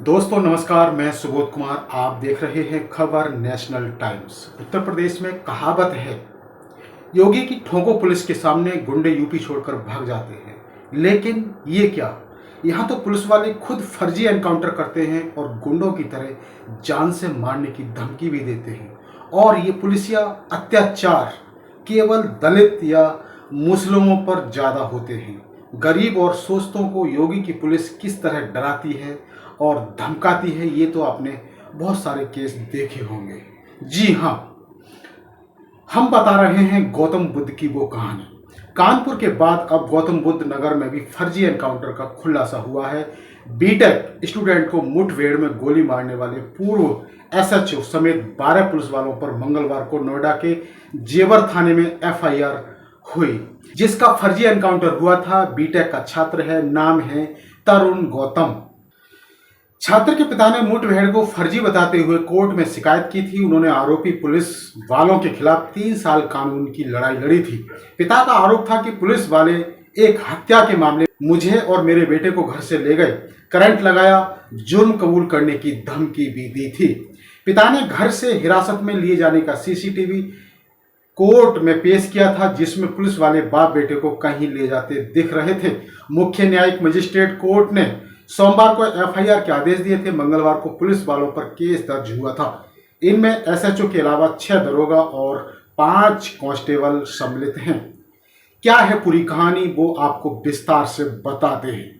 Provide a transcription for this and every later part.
दोस्तों नमस्कार, मैं सुबोध कुमार। आप देख रहे हैं खबर नेशनल टाइम्स। उत्तर प्रदेश में कहावत है, योगी की ठोको पुलिस के सामने गुंडे यूपी छोड़कर भाग जाते हैं। लेकिन ये क्या, यहाँ तो पुलिस वाले खुद फर्जी एनकाउंटर करते हैं और गुंडों की तरह जान से मारने की धमकी भी देते हैं। और ये पुलिसिया अत्याचार केवल दलित या मुस्लिमों पर ज़्यादा होते हैं। गरीब और शोषितों को योगी की पुलिस किस तरह डराती है और धमकाती है, ये तो आपने बहुत सारे केस देखे होंगे। जी हाँ, हम बता रहे हैं गौतम बुद्ध की वो कहानी। कानपुर के बाद अब गौतम बुद्ध नगर में भी फर्जी एनकाउंटर का खुलासा हुआ है। बीटेक स्टूडेंट को मुठभेड़ में गोली मारने वाले पूर्व एसएचओ समेत 12 पुलिस वालों पर मंगलवार को नोएडा के जेवर थाने में एफआईआर हुई, जिसका फर्जी एनकाउंटर हुआ था। बीटेक का छात्र है, नाम है तरुण गौतम। छात्र के पिता ने मुठभेड़ को फर्जी बताते हुए कोर्ट में शिकायत की थी। उन्होंने आरोपी पुलिस वालों के खिलाफ 3 साल कानून की लड़ाई लड़ी थी। पिता का आरोप था कि पुलिस वाले एक हत्या के मामले मुझे और मेरे बेटे को घर से ले गए, करंट लगाया, जुर्म कबूल करने की धमकी भी दी थी। पिता ने घर से हिरासत में लिए जाने का सीसीटीवी कोर्ट में पेश किया था, जिसमें पुलिस वाले बाप बेटे को कहीं ले जाते दिख रहे थे। मुख्य न्यायिक मजिस्ट्रेट कोर्ट ने सोमवार को एफआईआर के आदेश दिए थे। मंगलवार को पुलिस वालों पर केस दर्ज हुआ था। इनमें एसएचओ के अलावा 6 दरोगा और 5 कांस्टेबल सम्मिलित हैं। क्या है पूरी कहानी, वो आपको विस्तार से बताते हैं।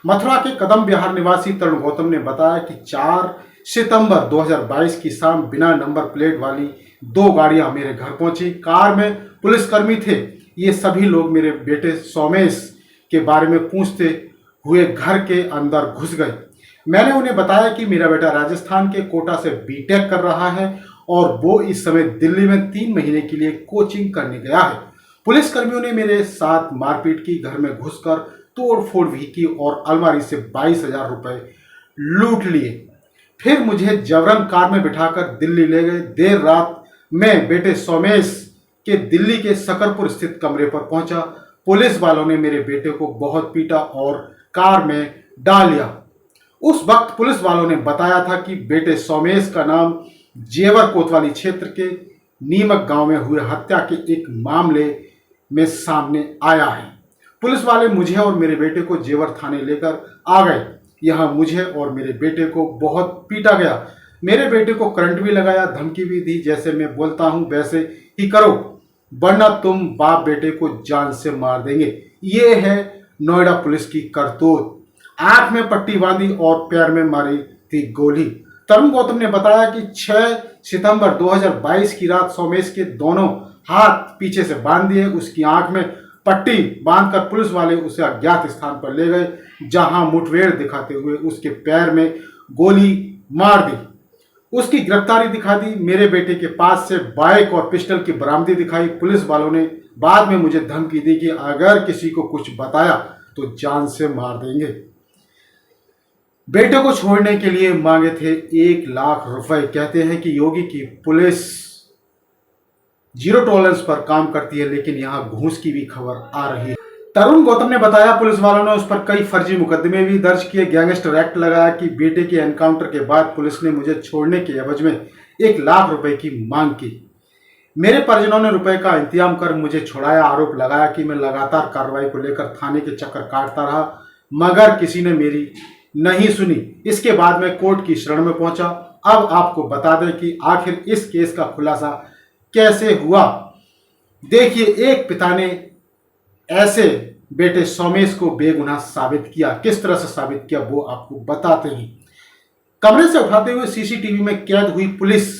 मथुरा के कदम विहार निवासी तरुण गौतम ने बताया कि 4 सितंबर 2022 की शाम बिना नंबर प्लेट वाली 2 गाड़ियां मेरे घर पहुंची। कार में पुलिसकर्मी थे। ये सभी लोग मेरे बेटे सोमेश के बारे में पूछते हुए घर के अंदर घुस गए। मैंने उन्हें बताया कि मेरा बेटा राजस्थान के कोटा से बीटेक कर रहा है और वो इस समय दिल्ली में 3 महीने के लिए कोचिंग करने गया है। पुलिसकर्मियों ने मेरे साथ मारपीट की, घर में घुसकर तोड़फोड़ भी की और अलमारी से 22,000 रुपए लूट लिए। फिर मुझे जबरन कार में बिठाकर दिल्ली ले गए। देर रात मैं बेटे सोमेश के दिल्ली के सकरपुर स्थित कमरे पर पहुंचा। पुलिस वालों ने मेरे बेटे को बहुत पीटा और कार में डाल लिया। उस वक्त पुलिस वालों ने बताया था कि बेटे सोमेश का नाम जेवर कोतवाली क्षेत्र के नीमक गांव में हुए हत्या के एक मामले में सामने आया है। पुलिस वाले मुझे और मेरे बेटे को जेवर थाने लेकर आ गए। यहाँ मुझे और मेरे बेटे को बहुत पीटा गया। मेरे बेटे को करंट भी लगाया, धमकी भी दी, जैसे मैं बोलता हूँ वैसे ही करो वरना तुम बाप बेटे को जान से मार देंगे। ये है नोएडा पुलिस की करतूत। आंख में पट्टी बांधी और पैर में मारी थी गोली। तरुण गौतम ने बताया कि 6 सितंबर 2022 की रात सोमेश के दोनों हाथ पीछे से बांध दिए। उसकी आंख में पट्टी बांधकर पुलिस वाले उसे अज्ञात स्थान पर ले गए, जहां मुठभेड़ दिखाते हुए उसके पैर में गोली मार दी। उसकी गिरफ्तारी दिखा दी। मेरे बेटे के पास से बाइक और पिस्टल की बरामदी दिखाई। पुलिस वालों ने बाद में मुझे धमकी दी कि अगर किसी को कुछ बताया तो जान से मार देंगे। बेटे को छोड़ने के लिए मांगे थे 1 लाख रुपए। कहते हैं कि योगी की पुलिस जीरो टॉलरेंस पर काम करती है, लेकिन यहां घूस की भी खबर आ रही है। तरुण गौतम ने बताया पुलिस वालों ने उस पर कई फर्जी मुकदमे भी दर्ज किए। गैंगस्टर एक्ट लगाया कि बेटे के एनकाउंटर के बाद पुलिस ने मुझे छोड़ने के एवज में 1 लाख रुपए की मांग की। मेरे परिजनों ने रुपए का इंतजाम कर मुझे छुड़ाया। आरोप लगाया कि मैं लगातार कार्रवाई को लेकर थाने के चक्कर काटता रहा, मगर किसी ने मेरी नहीं सुनी। इसके बाद मैं कोर्ट की शरण में पहुंचा। अब आपको बता दें कि आखिर इस केस का खुलासा कैसे हुआ। देखिए, एक पिता ने ऐसे बेटे सोमेश को बेगुनाह साबित किया। किस तरह से साबित किया वो आपको बताते हैं। कमरे से उठाते हुए सीसीटीवी में कैद हुई पुलिस।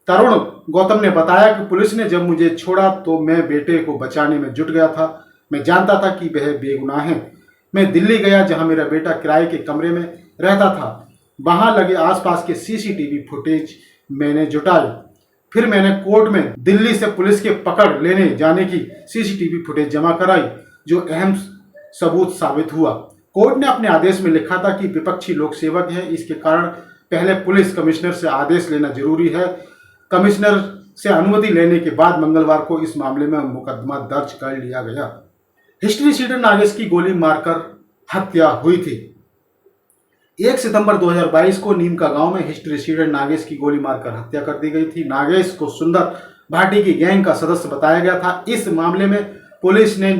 तरुण गौतम ने बताया कि पुलिस ने जब मुझे छोड़ा तो मैं बेटे को बचाने में जुट गया था। मैं जानता था कि वह बेगुनाह है। मैं दिल्ली गया, जहां मेरा बेटा किराए के कमरे में रहता था। वहां लगे आसपास के सीसीटीवी फुटेज मैंने जुटाई। फिर मैंने कोर्ट में दिल्ली से पुलिस के पकड़ लेने जाने की सीसीटीवी फुटेज जमा कराई, जो अहम सबूत साबित हुआ। कोर्ट ने अपने आदेश में लिखा था कि विपक्षी लोक सेवक है, इसके कारण पहले पुलिस कमिश्नर से आदेश लेना जरूरी है। कमिश्नर से अनुमति लेने के बाद मंगलवार को इस मामले में मुकदमा दर्ज कर लिया गया। हिस्ट्री शीटर नागेश की गोली मारकर हत्या हुई थी। 1 सितंबर 2022 को नीम का गांव में हिस्ट्री स्टूडेंट नागेश की गोली मारकर हत्या कर दी गई थी। नागेश को सुंदर भाटी की गैंग का सदस्य बताया गया था। इस मामले में पुलिस ने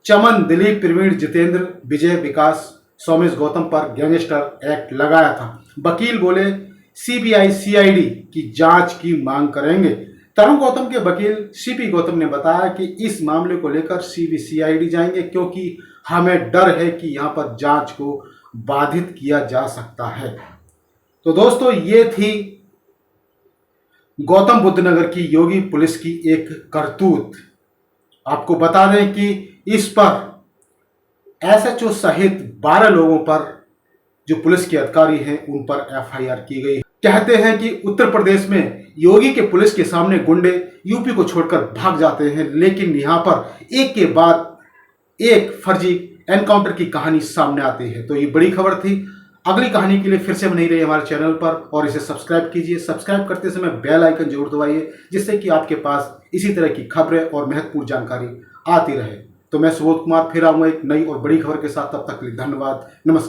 चमन, दिलीप, प्रवीण, जितेंद्र, विजय, विकास, सोमेश, गौतम पर गैंगस्टर एक्ट लगाया था। वकील बोले सीबीआई सीआईडी की जांच की मांग करेंगे। तरुण गौतम के वकील सीपी गौतम ने बताया कि इस मामले को लेकर सीबीसीआईडी जाएंगे क्योंकि हमें डर है कि यहां पर जांच को बाधित किया जा सकता है। तो दोस्तों, ये थी गौतम बुद्ध नगर की योगी पुलिस की एक करतूत। आपको बता दें कि इस पर एसएचओ सहित 12 लोगों पर जो पुलिस के अधिकारी हैं उन पर एफआईआर की गई। कहते हैं कि उत्तर प्रदेश में योगी के पुलिस के सामने गुंडे यूपी को छोड़कर भाग जाते हैं, लेकिन यहां पर एक के बाद एक फर्जी एनकाउंटर की कहानी सामने आती है। तो ये बड़ी खबर थी। अगली कहानी के लिए फिर से बने रहिए हमारे चैनल पर और इसे सब्सक्राइब कीजिए। सब्सक्राइब करते समय बेल आइकन जरूर दबाइए, जिससे कि आपके पास इसी तरह की खबरें और महत्वपूर्ण जानकारी आती रहे। तो मैं सुबोध कुमार फिर आऊंगा एक नई और बड़ी खबर के साथ। तब तक के लिए धन्यवाद, नमस्कार।